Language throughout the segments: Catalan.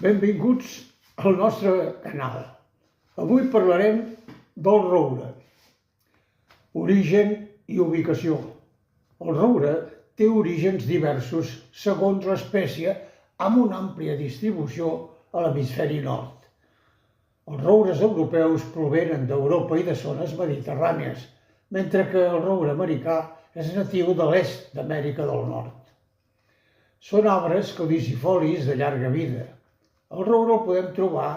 Benvinguts al nostre canal. Avui parlarem del roure. Origen i ubicació. El roure té orígens diversos segons l'espècie amb una àmplia distribució a l'hemisferi nord. Els roures europeus provenen d'Europa i de zones mediterrànies, mentre que el roure americà és natiu de l'est d'Amèrica del Nord. Són arbres caducifolis de llarga vida. El roure el podem trobar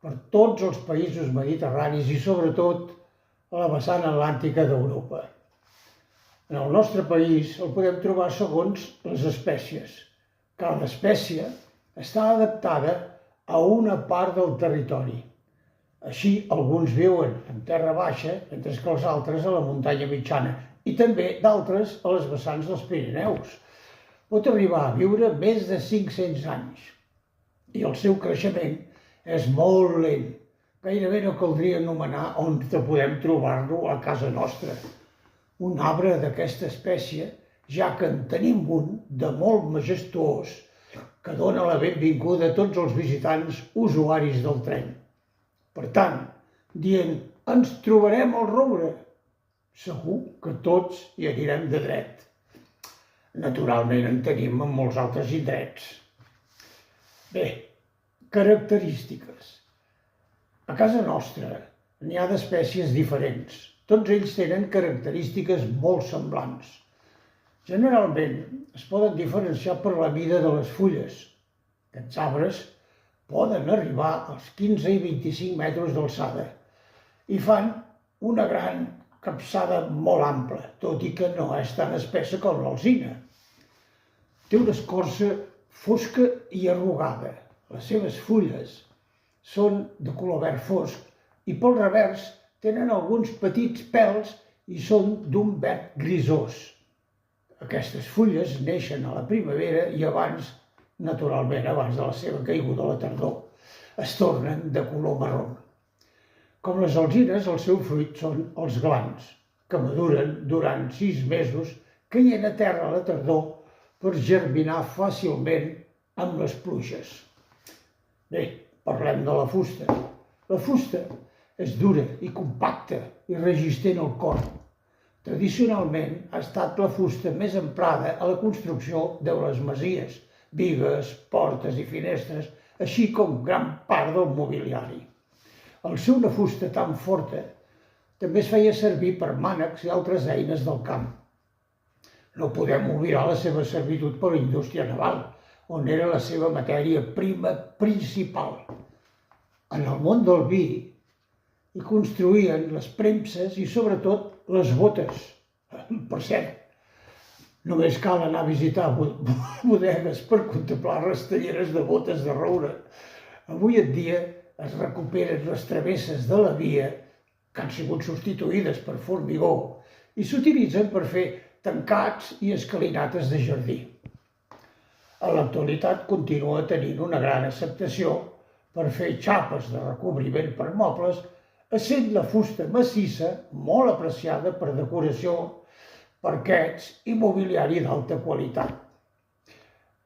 per tots els països mediterranis i sobretot a la vessant atlàntica d'Europa. En el nostre país el podem trobar segons les espècies. Cada espècie està adaptada a una part del territori. Així, alguns viuen en terra baixa, mentre que els altres a la muntanya mitjana i també d'altres a les vessants dels Pirineus. Pot arribar a viure més de 500 anys i el seu creixement és molt lent. Gairebé no caldria anomenar on podem trobar-lo a casa nostra. Un arbre d'aquesta espècie, ja que en tenim un de molt majestuós que dona la benvinguda a tots els visitants usuaris del tren. Per tant, dient ens trobarem al roure, segur que tots hi anirem de dret. Naturalment en tenim en molts altres indrets. Bé, característiques. A casa nostra n'hi ha d'espècies diferents. Tots ells tenen característiques molt semblants. Generalment es poden diferenciar per la mida de les fulles. Aquests arbres poden arribar als 15 i 25 metres d'alçada i fan una gran capçada molt ampla, tot i que no és tan espessa com l'alzina. Té una escorça fosca i arrugada. Les seves fulles són de color verd fosc i pel revers tenen alguns petits pèls i són d'un verd grisós. Aquestes fulles neixen a la primavera i naturalment abans de la seva caiguda a la tardor, es tornen de color marró. Com les alzines, el seu fruit són els glans, que maduren durant 6 mesos, caient a terra a la tardor per germinar fàcilment amb les pluges. Bé, parlem de la fusta. La fusta és dura i compacta i resistent al corm. Tradicionalment ha estat la fusta més emprada a la construcció de les masies, bigues, portes i finestres, així com gran part del mobiliari. Al ser una fusta tan forta, també es feia servir per mànecs i altres eines del camp. No podem oblidar la seva servitud per la indústria naval, on era la seva matèria prima principal. En el món del vi hi construïen les premses i sobretot les botes. Per cert, només cal anar a visitar bodegues per contemplar rastelleres de botes de roure. Avui en dia es recuperen les travesses de la via que han sigut substituïdes per formigó i s'utilitzen per fer tancats i escalinates de jardí. A l'actualitat continua tenint una gran acceptació per fer xapes de recobriment per mobles, essent la fusta massissa molt apreciada per decoració, parquets i mobiliari d'alta qualitat.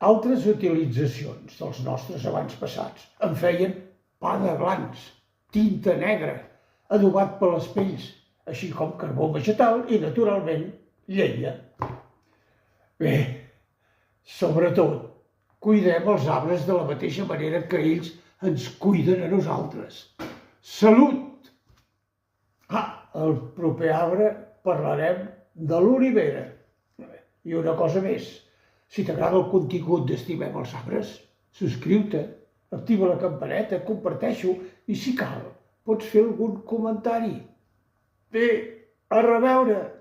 Altres utilitzacions dels nostres avantpassats en feien pa de glans, tinta negra, adobat per les pells, així com carbó vegetal i, naturalment, llenya. Bé, sobretot, cuidem els arbres de la mateixa manera que ells ens cuiden a nosaltres. Salut! El proper arbre parlarem de l'olivera. I una cosa més, si t'agrada el contingut d'Estimem els arbres, subscriu-te, activa la campaneta, comparteix-ho i, si cal, pots fer algun comentari. Bé, a reveure!